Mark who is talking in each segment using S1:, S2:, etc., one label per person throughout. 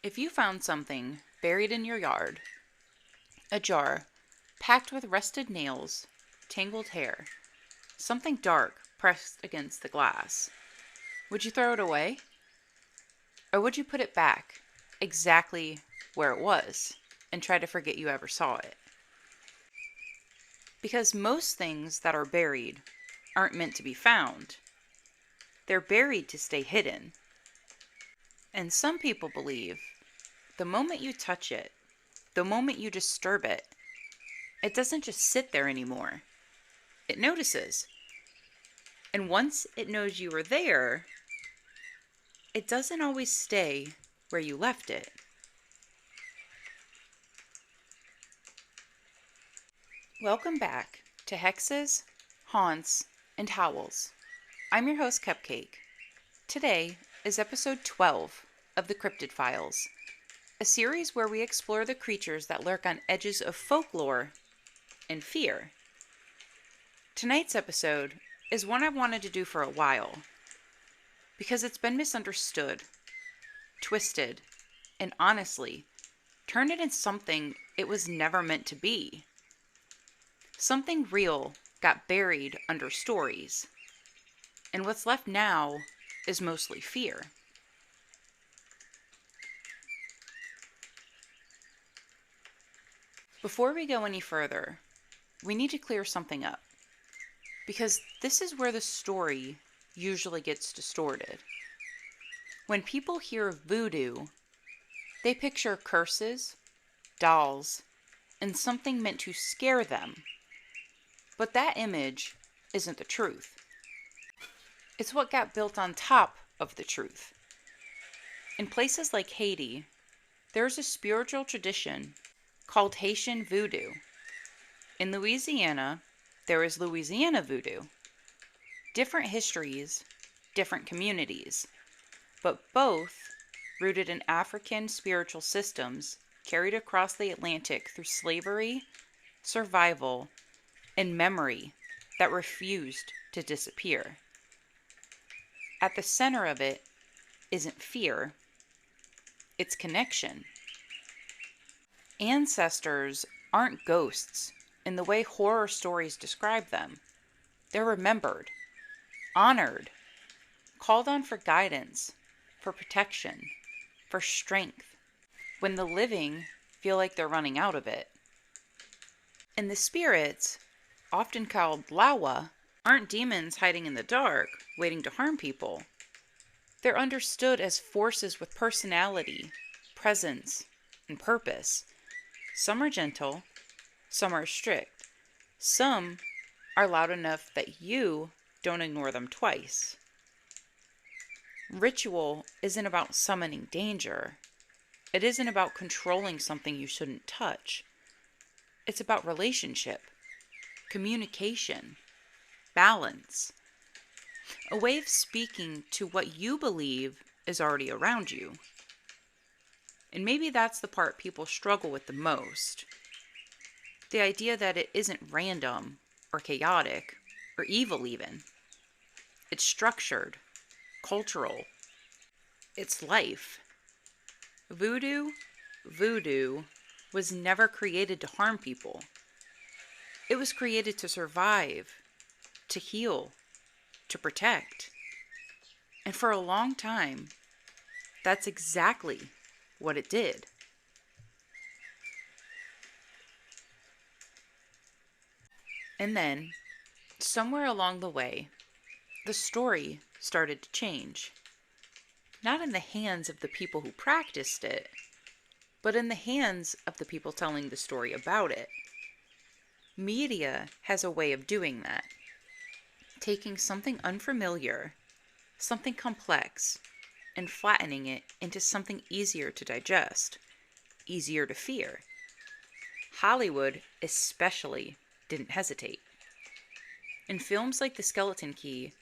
S1: If you found something buried in your yard, a jar packed with rusted nails, tangled hair, something dark pressed against the glass, would you throw it away? Or would you put it back exactly where it was and try to forget you ever saw it? Because most things that are buried aren't meant to be found. They're buried to stay hidden. And some people believe the moment you touch it, the moment you disturb it, it doesn't just sit there anymore. It notices. And once it knows you were there, it doesn't always stay where you left it. Welcome back to Hexes, Haunts, and Howls. I'm your host, Cupcake. Today is episode 12 of the Cryptid Files, a series where we explore the creatures that lurk on edges of folklore and fear. Tonight's episode is one I've wanted to do for a while, because it's been misunderstood, twisted, and honestly, turned it into something it was never meant to be. Something real got buried under stories, and what's left now is mostly fear. Before we go any further, we need to clear something up, because this is where the story usually gets distorted. When people hear voodoo, they picture curses, dolls, and something meant to scare them. But that image isn't the truth. It's what got built on top of the truth. In places like Haiti, there's a spiritual tradition called Haitian Voodoo. In Louisiana, there is Louisiana Voodoo. Different histories, different communities, but both rooted in African spiritual systems carried across the Atlantic through slavery, survival, and memory that refused to disappear. At the center of it isn't fear, it's connection. Ancestors aren't ghosts in the way horror stories describe them. They're remembered, honored, called on for guidance, for protection, for strength, when the living feel like they're running out of it. And the spirits, often called lawa, aren't demons hiding in the dark, waiting to harm people. They're understood as forces with personality, presence, and purpose. Some are gentle, some are strict. Some are loud enough that you don't ignore them twice. Ritual isn't about summoning danger. It isn't about controlling something you shouldn't touch. It's about relationship, communication, balance. A way of speaking to what you believe is already around you. And maybe that's the part people struggle with the most. The idea that it isn't random or chaotic or evil even. It's structured, cultural. It's life. Voodoo was never created to harm people. It was created to survive, to heal, to protect. And for a long time, that's exactly what it did. And then, somewhere along the way, the story started to change. Not in the hands of the people who practiced it, but in the hands of the people telling the story about it. Media has a way of doing that. Taking something unfamiliar, something complex, and flattening it into something easier to digest, easier to fear. Hollywood especially didn't hesitate. In films like The Skeleton Key,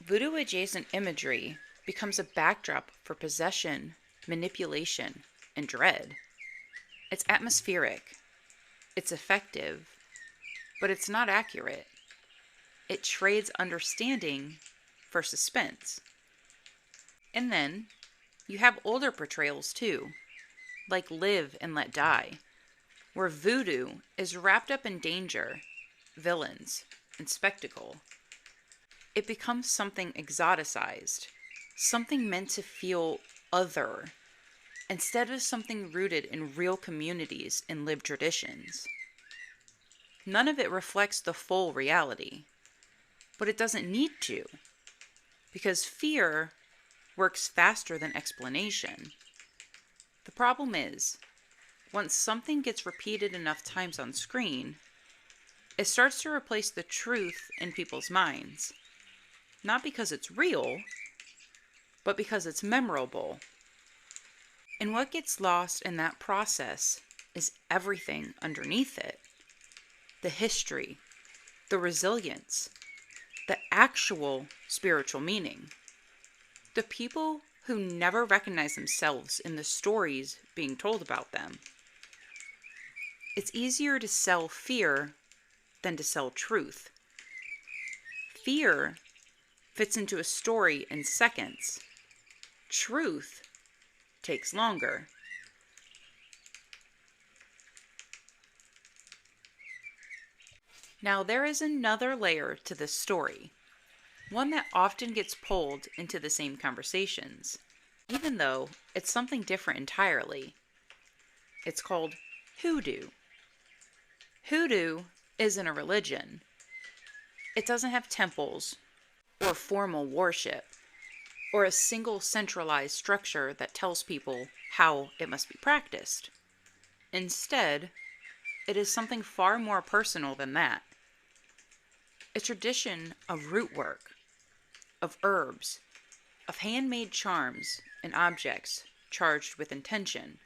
S1: voodoo-adjacent imagery becomes a backdrop for possession, manipulation, and dread. It's atmospheric, it's effective, but it's not accurate. It trades understanding for suspense. And then you have older portrayals too, like Live and Let Die, where voodoo is wrapped up in danger, villains, and spectacle. It becomes something exoticized, something meant to feel other, instead of something rooted in real communities and lived traditions. None of it reflects the full reality, but it doesn't need to, because fear works faster than explanation. The problem is, once something gets repeated enough times on screen, it starts to replace the truth in people's minds. Not because it's real, but because it's memorable. And what gets lost in that process is everything underneath it. The history, the resilience, the actual spiritual meaning. The people who never recognize themselves in the stories being told about them. It's easier to sell fear than to sell truth. Fear fits into a story in seconds. Truth takes longer. Now, there is another layer to this story, one that often gets pulled into the same conversations, even though it's something different entirely. It's called Hoodoo. Hoodoo isn't a religion. It doesn't have temples or formal worship, or a single centralized structure that tells people how it must be practiced. Instead, it is something far more personal than that. A tradition of root work, of herbs, of handmade charms and objects charged with intention.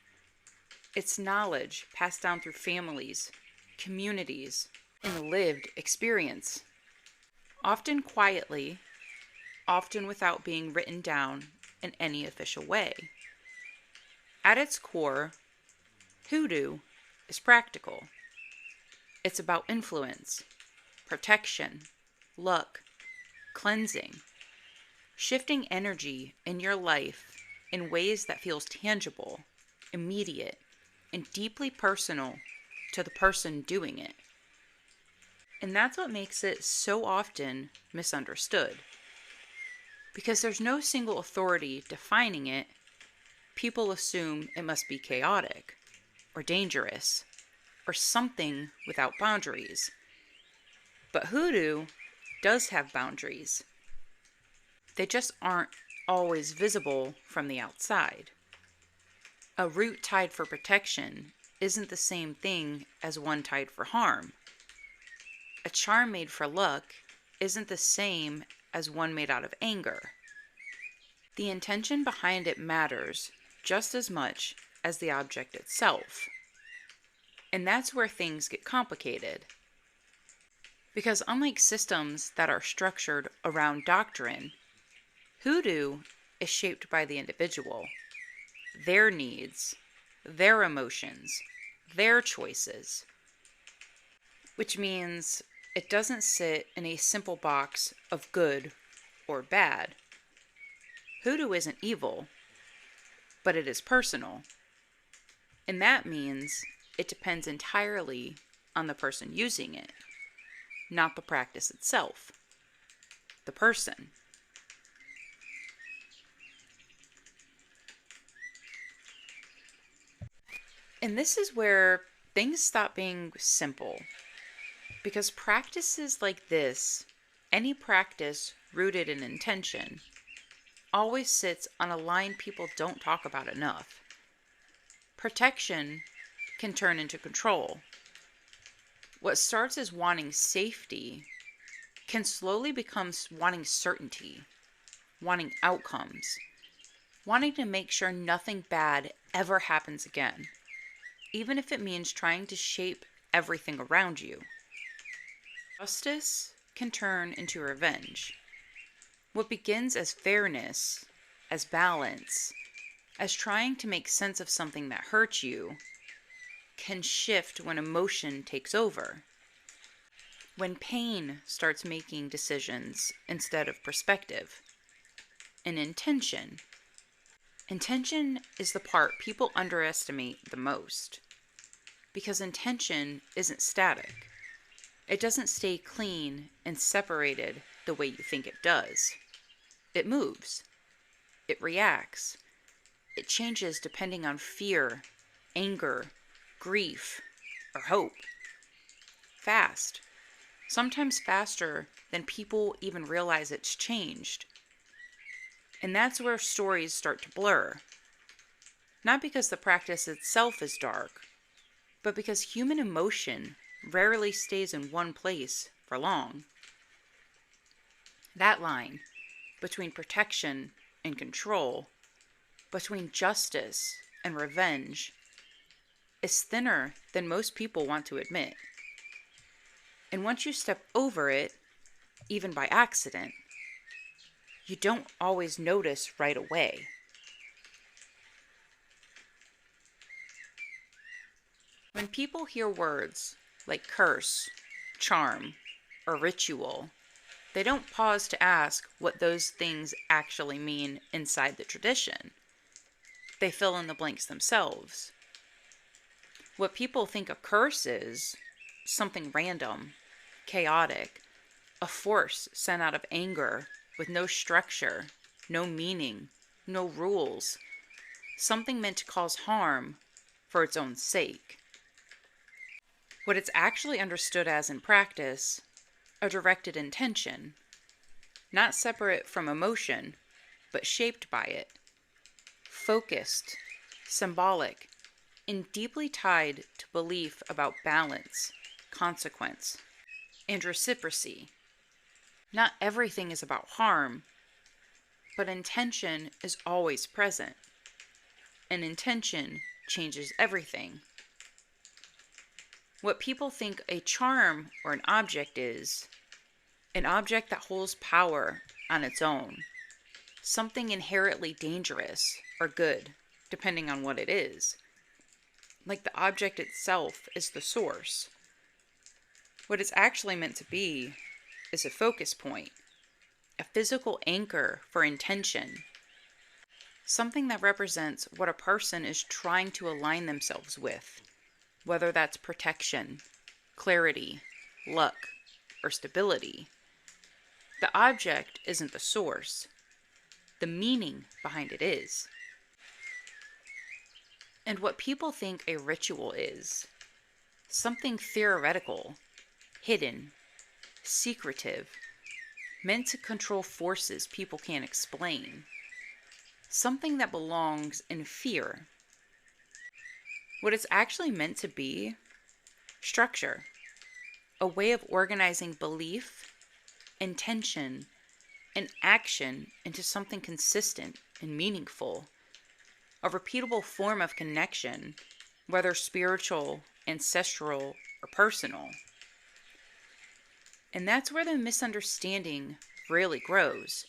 S1: It's knowledge passed down through families, communities, and lived experience. Often quietly, often without being written down in any official way. At its core, Hoodoo is practical. It's about influence, protection, luck, cleansing, shifting energy in your life in ways that feels tangible, immediate, and deeply personal to the person doing it. And that's what makes it so often misunderstood. Because there's no single authority defining it, people assume it must be chaotic, or dangerous, or something without boundaries. But Hoodoo does have boundaries. They just aren't always visible from the outside. A root tied for protection isn't the same thing as one tied for harm. A charm made for luck isn't the same as one made out of anger. The intention behind it matters just as much as the object itself. And that's where things get complicated. Because unlike systems that are structured around doctrine, Hoodoo is shaped by the individual, their needs, their emotions, their choices. Which means it doesn't sit in a simple box of good or bad. Hoodoo isn't evil, but it is personal. And that means it depends entirely on the person using it, not the practice itself. The person. And this is where things stop being simple. Because practices like this, any practice rooted in intention, always sits on a line people don't talk about enough. Protection can turn into control. What starts as wanting safety can slowly become wanting certainty, wanting outcomes, wanting to make sure nothing bad ever happens again, even if it means trying to shape everything around you. Justice can turn into revenge. What begins as fairness, as balance, as trying to make sense of something that hurts you, can shift when emotion takes over. When pain starts making decisions instead of perspective. And intention. Intention is the part people underestimate the most, because intention isn't static. It doesn't stay clean and separated the way you think it does. It moves. It reacts. It changes depending on fear, anger, grief, or hope. Fast. Sometimes faster than people even realize it's changed. And that's where stories start to blur. Not because the practice itself is dark, but because human emotion rarely stays in one place for long. That line between protection and control, between justice and revenge, is thinner than most people want to admit. And once you step over it, even by accident, you don't always notice right away. When people hear words like curse, charm, or ritual, they don't pause to ask what those things actually mean inside the tradition. They fill in the blanks themselves. What people think a curse is something random, chaotic, a force sent out of anger with no structure, no meaning, no rules, something meant to cause harm for its own sake. What it's actually understood as in practice, a directed intention, not separate from emotion, but shaped by it, focused, symbolic, and deeply tied to belief about balance, consequence, and reciprocity. Not everything is about harm, but intention is always present, and intention changes everything. What people think a charm or an object is, an object that holds power on its own, something inherently dangerous or good, depending on what it is. Like the object itself is the source. What it's actually meant to be is a focus point, a physical anchor for intention, something that represents what a person is trying to align themselves with, whether that's protection, clarity, luck, or stability. The object isn't the source. The meaning behind it is. And what people think a ritual is, something theoretical, hidden, secretive, meant to control forces people can't explain, something that belongs in fear. What it's actually meant to be, structure, a way of organizing belief, intention, and action into something consistent and meaningful, a repeatable form of connection, whether spiritual, ancestral, or personal. And that's where the misunderstanding really grows.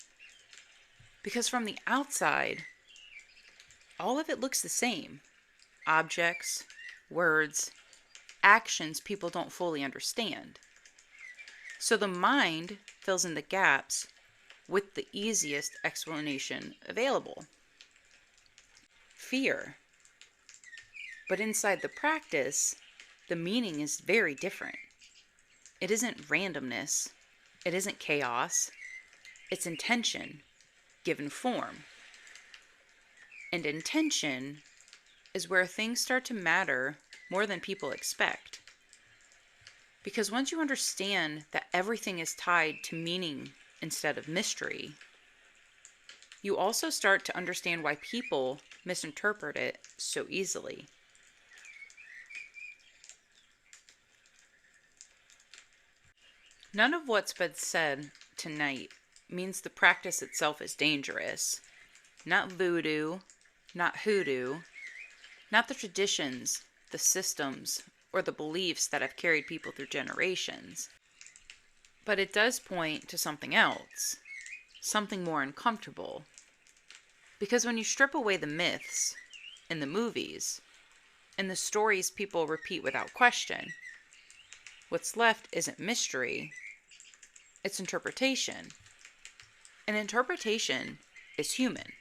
S1: Because from the outside, all of it looks the same. Objects, words, actions people don't fully understand. So the mind fills in the gaps with the easiest explanation available. Fear. But inside the practice, the meaning is very different. It isn't randomness. It isn't chaos. It's intention, given form. And intention is where things start to matter more than people expect. Because once you understand that everything is tied to meaning instead of mystery, you also start to understand why people misinterpret it so easily. None of what's been said tonight means the practice itself is dangerous. Not voodoo, not hoodoo, not the traditions, the systems, or the beliefs that have carried people through generations. But it does point to something else, something more uncomfortable. Because when you strip away the myths and the movies and the stories people repeat without question, what's left isn't mystery, it's interpretation. And interpretation is human.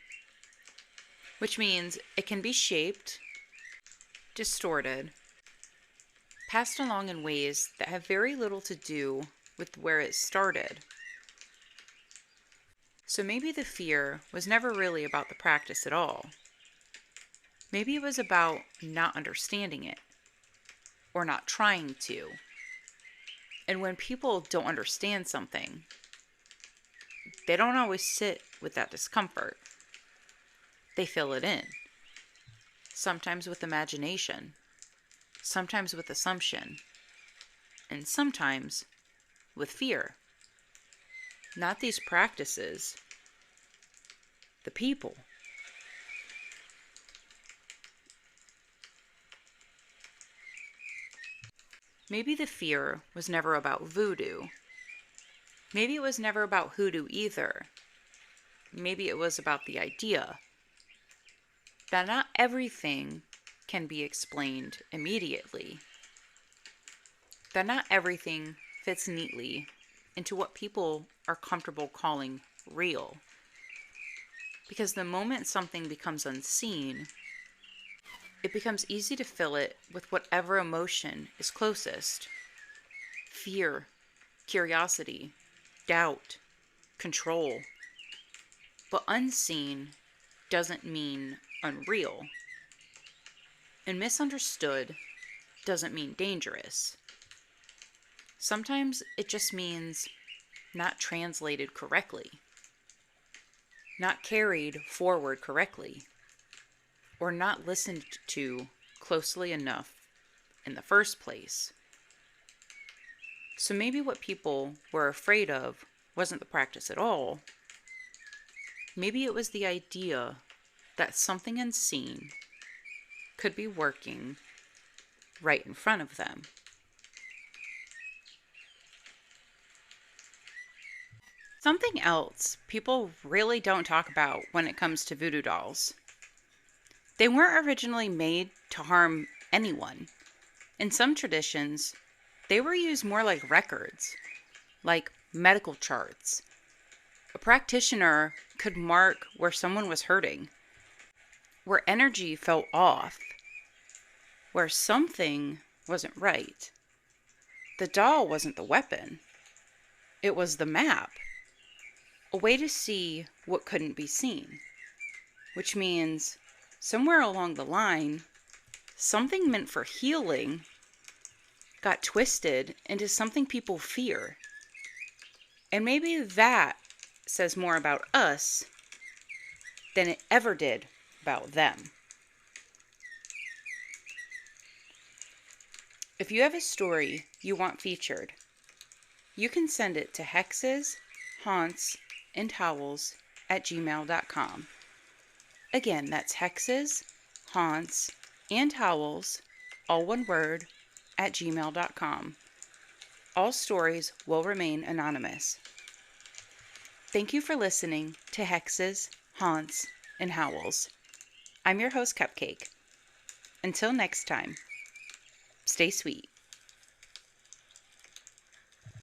S1: which means it can be shaped, distorted, passed along in ways that have very little to do with where it started. So maybe the fear was never really about the practice at all. Maybe it was about not understanding it, or not trying to. And when people don't understand something, they don't always sit with that discomfort. They fill it in. Sometimes with imagination, sometimes with assumption, and sometimes with fear. Not these practices, the people. Maybe the fear was never about voodoo. Maybe it was never about hoodoo either. Maybe it was about the idea that not everything can be explained immediately. That not everything fits neatly into what people are comfortable calling real. Because the moment something becomes unseen, it becomes easy to fill it with whatever emotion is closest. Fear, curiosity, doubt, control. But unseen doesn't mean unreal. And misunderstood doesn't mean dangerous. Sometimes it just means not translated correctly, not carried forward correctly, or not listened to closely enough in the first place. So maybe what people were afraid of wasn't the practice at all. Maybe it was the idea that something unseen could be working right in front of them. Something else people really don't talk about when it comes to voodoo dolls. They weren't originally made to harm anyone. In some traditions, they were used more like records, like medical charts. A practitioner could mark where someone was hurting, where energy felt off, where something wasn't right. The doll wasn't the weapon. It was the map. A way to see what couldn't be seen. Which means, somewhere along the line, something meant for healing got twisted into something people fear. And maybe that says more about us than it ever did about them. If you have a story you want featured, you can send it to Hexes, Haunts, and Howls at gmail.com. Again, that's Hexes, Haunts, and Howls, all one word, at gmail.com. All stories will remain anonymous. Thank you for listening to Hexes, Haunts, and Howls. I'm your host, Cupcake. Until next time, stay sweet.